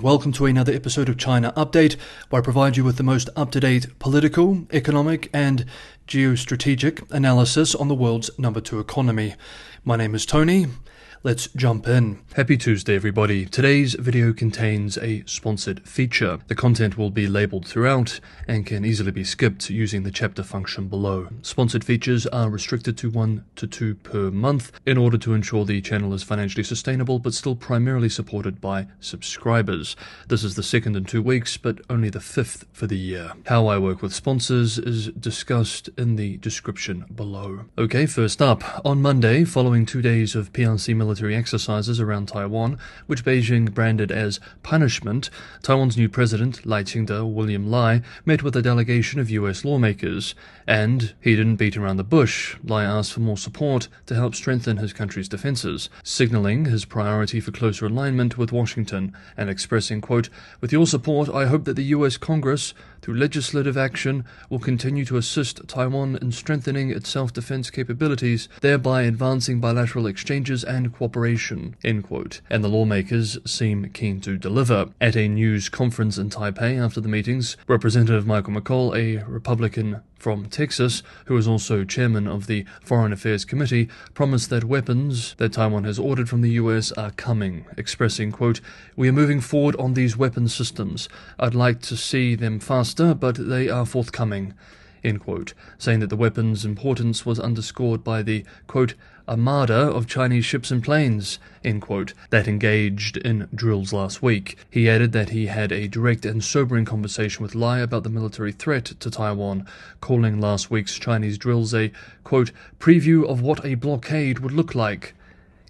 Welcome to another episode of China Update, where I provide you with the most up-to-date political, economic, and geostrategic analysis on the world's number 2 economy. My name is Tony. Let's jump in. Happy Tuesday, everybody. Today's video contains a sponsored feature. The content will be labeled throughout and can easily be skipped using the chapter function below. Sponsored features are restricted to 1 to 2 per month in order to ensure the channel is financially sustainable but still primarily supported by subscribers. This is the second in 2 weeks, but only the 5th for the year. How I work with sponsors is discussed in the description below. Okay, first up. On Monday, following 2 days of PRC military exercises around Taiwan, which Beijing branded as punishment, Taiwan's new president, Lai William Lai, met with a delegation of US lawmakers. And he didn't beat around the bush. Lai asked for more support to help strengthen his country's defenses, signaling his priority for closer alignment with Washington and expressing, quote, "With your support, I hope that the US Congress, through legislative action, will continue to assist Taiwan in strengthening its self-defense capabilities, thereby advancing bilateral exchanges and cooperation," end quote. And the lawmakers seem keen to deliver. At a news conference in Taipei after the meetings, Representative Michael McCall, a Republican from Texas, who is also chairman of the Foreign Affairs Committee, promised that weapons that Taiwan has ordered from the US are coming, expressing, quote, "We are moving forward on these weapon systems. I'd like to see them faster, but they are forthcoming," end quote, saying that the weapons' importance was underscored by the, quote, "armada of Chinese ships and planes," end quote, that engaged in drills last week. He added that he had a direct and sobering conversation with Lai about the military threat to Taiwan, calling last week's Chinese drills a, quote, "preview of what a blockade would look like,"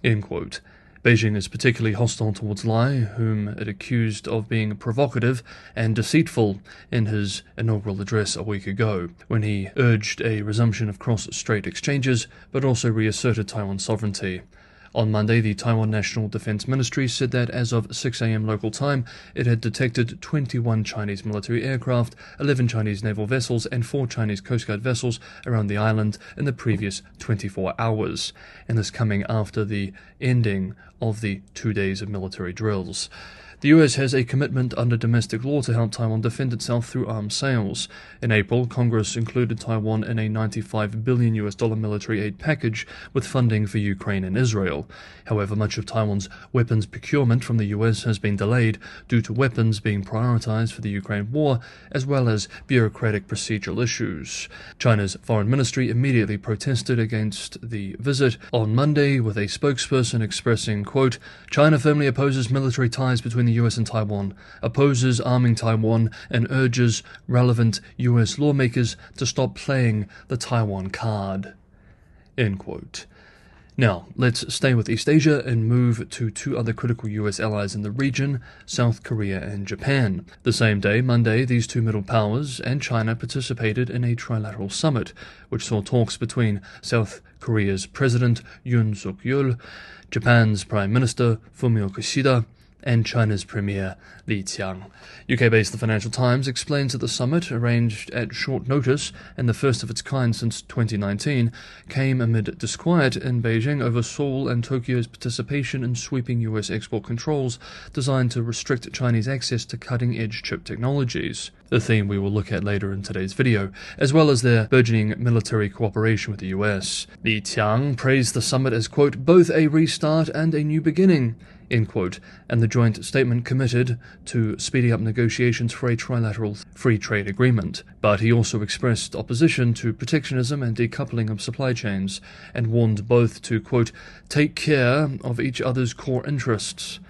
end quote. Beijing is particularly hostile towards Lai, whom it accused of being provocative and deceitful in his inaugural address a week ago, when he urged a resumption of cross-strait exchanges, but also reasserted Taiwan's sovereignty. On Monday, the Taiwan National Defense Ministry said that as of 6 a.m. local time, it had detected 21 Chinese military aircraft, 11 Chinese naval vessels, and 4 Chinese Coast Guard vessels around the island in the previous 24 hours, and this coming after the ending of the 2 days of military drills. The US has a commitment under domestic law to help Taiwan defend itself through arms sales. In April, Congress included Taiwan in a $95 billion military aid package with funding for Ukraine and Israel. However, much of Taiwan's weapons procurement from the US has been delayed due to weapons being prioritized for the Ukraine war, as well as bureaucratic procedural issues. China's foreign ministry immediately protested against the visit on Monday, with a spokesperson expressing, quote, "China firmly opposes military ties between the US and Taiwan, opposes arming Taiwan, and urges relevant US lawmakers to stop playing the Taiwan card," end quote. Now, let's stay with East Asia and move to 2 other critical US allies in the region, South Korea and Japan. The same day, Monday, these 2 middle powers and China participated in a Trilateral summit, which saw talks between South Korea's President Yoon Suk-yeol, Japan's Prime Minister Fumio Kishida, and China's Premier Li Qiang. UK-based The Financial Times explains that the summit, arranged at short notice and the first of its kind since 2019, came amid disquiet in Beijing over Seoul and Tokyo's participation in sweeping US export controls designed to restrict Chinese access to cutting-edge chip technologies, the theme we will look at later in today's video, as well as their burgeoning military cooperation with the US. Li Qiang praised the summit as, quote, "both a restart and a new beginning," end quote, and the joint statement committed to speeding up negotiations for a trilateral free trade agreement. But he also expressed opposition to protectionism and decoupling of supply chains, and warned both to, quote, "take care of each other's core interests,"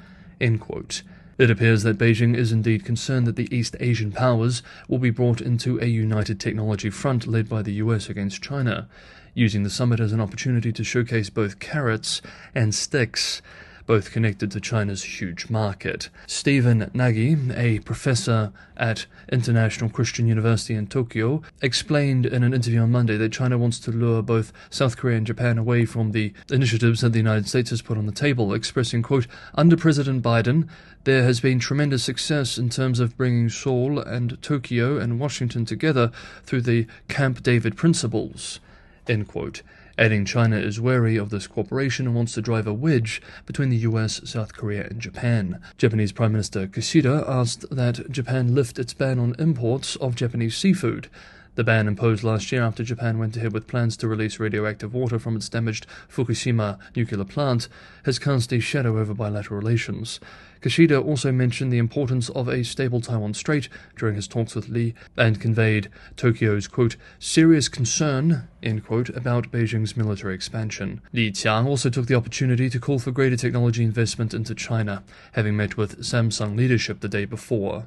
end quote. It appears that Beijing is indeed concerned that the East Asian powers will be brought into a united technology front led by the US against China, using the summit as an opportunity to showcase both carrots and sticks, both connected to China's huge market. Stephen Nagy, a professor at International Christian University in Tokyo, explained in an interview on Monday that China wants to lure both South Korea and Japan away from the initiatives that the United States has put on the table, expressing, quote, "Under President Biden, there has been tremendous success in terms of bringing Seoul and Tokyo and Washington together through the Camp David principles," end quote. adding China is wary of this cooperation and wants to drive a wedge between the US, South Korea and Japan. Japanese Prime Minister Kishida asked that Japan lift its ban on imports of Japanese seafood. The ban imposed last year after Japan went ahead with plans to release radioactive water from its damaged Fukushima nuclear plant has cast a shadow over bilateral relations. Kishida also mentioned the importance of a stable Taiwan Strait during his talks with Li and conveyed Tokyo's, quote, serious concern, end quote, about Beijing's military expansion. Li Qiang also took the opportunity to call for greater technology investment into China, having met with Samsung leadership the day before.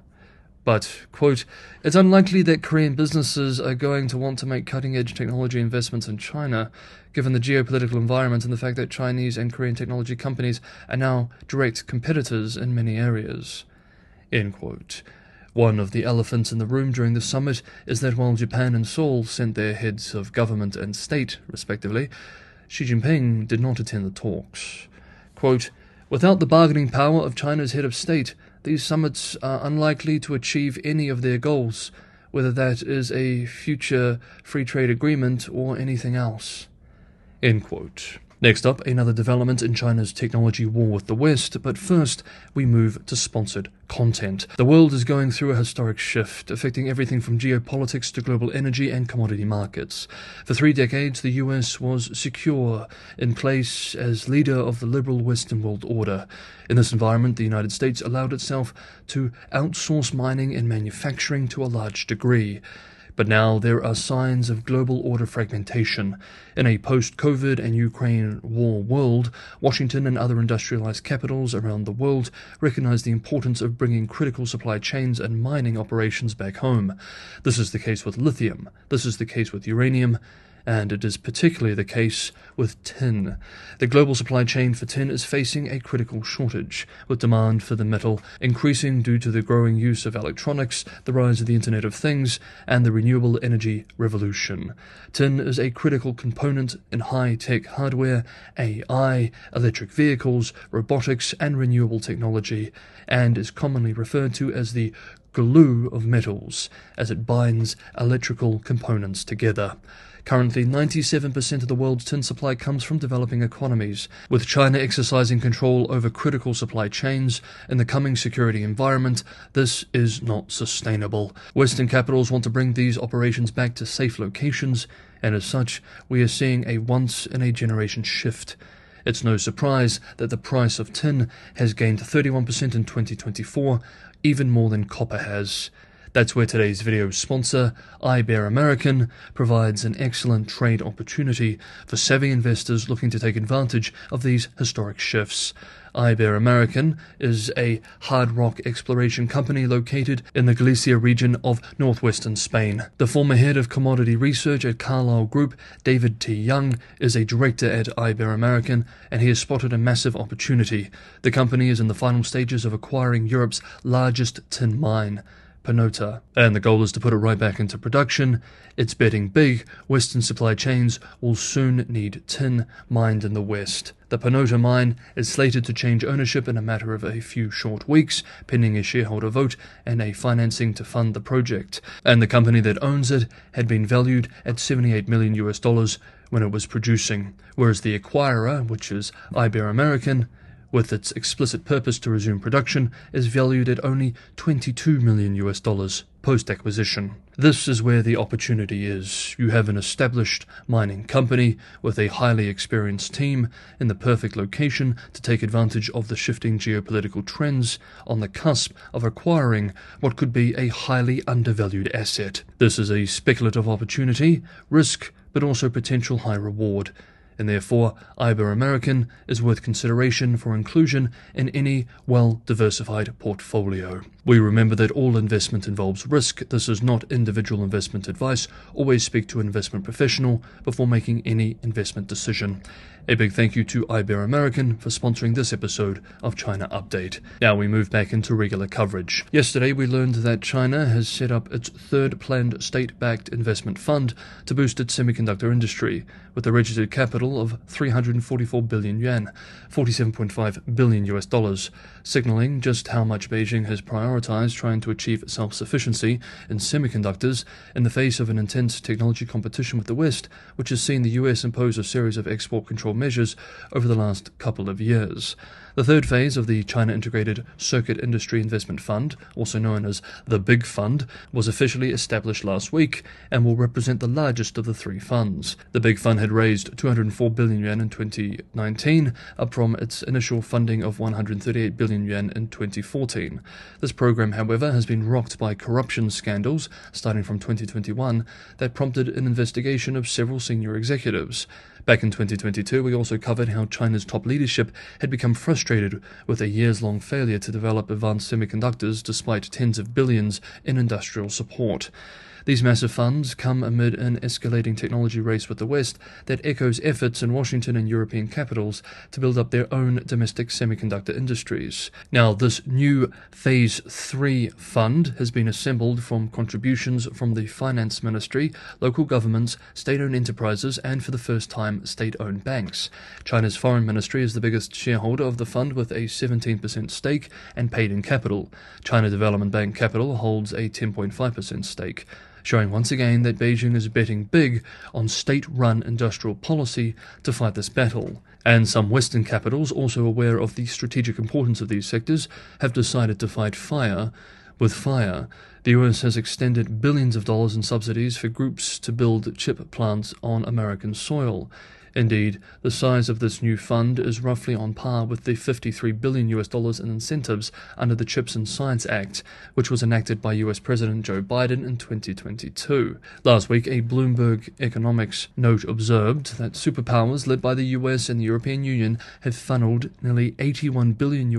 But, quote, it's unlikely that Korean businesses are going to want to make cutting-edge technology investments in China, given the geopolitical environment and the fact that Chinese and Korean technology companies are now direct competitors in many areas, end quote. One of the elephants in the room during the summit is that while Japan and Seoul sent their heads of government and state, respectively, Xi Jinping did not attend the talks. Quote, without the bargaining power of China's head of state, these summits are unlikely to achieve any of their goals, whether that is a future free trade agreement or anything else. End quote. Next up, another development in China's technology war with the West, but first we move to sponsored content. The world is going through a historic shift, affecting everything from geopolitics to global energy and commodity markets. For 3 decades, the US was secure in place as leader of the liberal Western world order. In this environment, the United States allowed itself to outsource mining and manufacturing to a large degree. But now there are signs of global order fragmentation. In a post-COVID and Ukraine war world, Washington and other industrialized capitals around the world recognize the importance of bringing critical supply chains and mining operations back home. This is the case with lithium, this is the case with uranium, and it is particularly the case with tin. The global supply chain for tin is facing a critical shortage, with demand for the metal increasing due to the growing use of electronics, the rise of the Internet of Things, and the renewable energy revolution. Tin is a critical component in high-tech hardware, AI, electric vehicles, robotics, and renewable technology, and is commonly referred to as the glue of metals, as it binds electrical components together. Currently, 97% of the world's tin supply comes from developing economies, with China exercising control over critical supply chains. In the coming security environment, this is not sustainable. Western capitals want to bring these operations back to safe locations, and as such, we are seeing a once-in-a-generation shift. It's no surprise that the price of tin has gained 31% in 2024, even more than copper has. That's where today's video sponsor, IBER provides an excellent trade opportunity for savvy investors looking to take advantage of these historic shifts. IBER is a hard rock exploration company located in the Galicia region of northwestern Spain. The former head of commodity research at Carlyle Group, David T. Young, is a director at IBER and he has spotted a massive opportunity. The company is in the final stages of acquiring Europe's largest tin mine, Panota, and the goal is to put it right back into production. It's betting big. Western supply chains will soon need tin mined in the West. The Panota mine is slated to change ownership in a matter of a few short weeks, pending a shareholder vote and a financing to fund the project. And the company that owns it had been valued at $78 million when it was producing, whereas the acquirer, which is IBER, with its explicit purpose to resume production, is valued at only $22 million post-acquisition. This is where the opportunity is. You have an established mining company with a highly experienced team in the perfect location to take advantage of the shifting geopolitical trends on the cusp of acquiring what could be a highly undervalued asset. This is a speculative opportunity, risk, but also potential high reward, and therefore IBER is worth consideration for inclusion in any well-diversified portfolio. We remember that all investment involves risk. This is not individual investment advice. Always speak to an investment professional before making any investment decision. A big thank you to IBER for sponsoring this episode of China Update. Now we move back into regular coverage. Yesterday we learned that China has set up its third planned state-backed investment fund to boost its semiconductor industry, with a registered capital of 344 billion yuan, $47.5 billion, signaling just how much Beijing has prioritized trying to achieve self-sufficiency in semiconductors in the face of an intense technology competition with the West, which has seen the US impose a series of export control measures over the last couple of years. The third phase of the China Integrated Circuit Industry Investment Fund, also known as the Big Fund, was officially established last week and will represent the largest of the three funds. The Big Fund had raised 204 billion yuan in 2019, up from its initial funding of 138 billion yuan in 2014. This program, however, has been rocked by corruption scandals starting from 2021 that prompted an investigation of several senior executives. Back in 2022, we also covered how China's top leadership had become frustrated with a years-long failure to develop advanced semiconductors despite tens of billions in industrial support. These massive funds come amid an escalating technology race with the West that echoes efforts in Washington and European capitals to build up their own domestic semiconductor industries. Now, this new Phase 3 fund has been assembled from contributions from the Finance Ministry, local governments, state-owned enterprises, and for the first time, state-owned banks. China's Foreign Ministry is the biggest shareholder of the fund with a 17% stake and paid-in capital. China Development Bank Capital holds a 10.5% stake, showing once again that Beijing is betting big on state-run industrial policy to fight this battle. And some Western capitals, also aware of the strategic importance of these sectors, have decided to fight fire with fire. The US has extended billions of dollars in subsidies for groups to build chip plants on American soil. Indeed, the size of this new fund is roughly on par with the $53 billion in incentives under the CHIPS and Science Act, which was enacted by US President Joe Biden in 2022. Last week, a Bloomberg economics note observed that superpowers led by the US and the European Union have funneled nearly $81 billion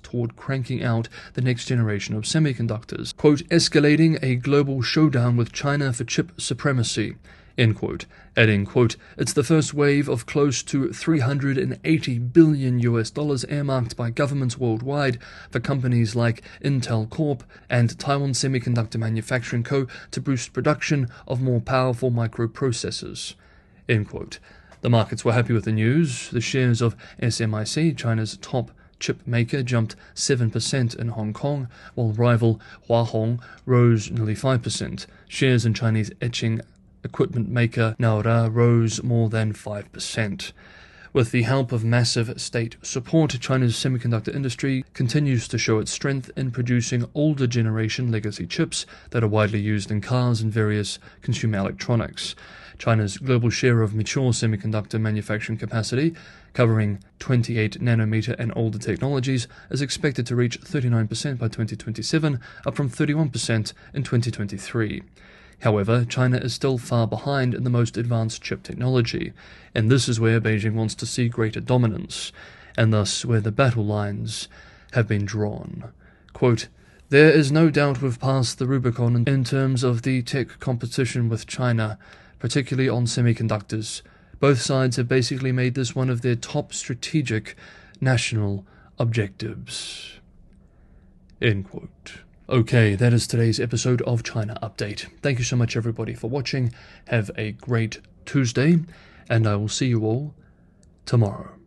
toward cranking out the next generation of semiconductors, quote, escalating a global showdown with China for chip supremacy, end quote, adding, quote, it's the first wave of close to $380 billion earmarked by governments worldwide for companies like Intel Corp and Taiwan Semiconductor Manufacturing Co. to boost production of more powerful microprocessors, end quote. The markets were happy with the news. The shares of SMIC, China's top chip maker, jumped 7% in Hong Kong, while rival Hua Hong rose nearly 5%. Shares in Chinese etching equipment maker Naura rose more than 5%. With the help of massive state support, China's semiconductor industry continues to show its strength in producing older generation legacy chips that are widely used in cars and various consumer electronics. China's global share of mature semiconductor manufacturing capacity, covering 28 nanometer and older technologies, is expected to reach 39% by 2027, up from 31% in 2023. However, China is still far behind in the most advanced chip technology, and this is where Beijing wants to see greater dominance, and thus where the battle lines have been drawn. Quote, there is no doubt we've passed the Rubicon in terms of the tech competition with China, particularly on semiconductors. Both sides have basically made this one of their top strategic national objectives. End quote. Okay, that is today's episode of China Update. Thank you so much, everybody, for watching. Have a great Tuesday, and I will see you all tomorrow.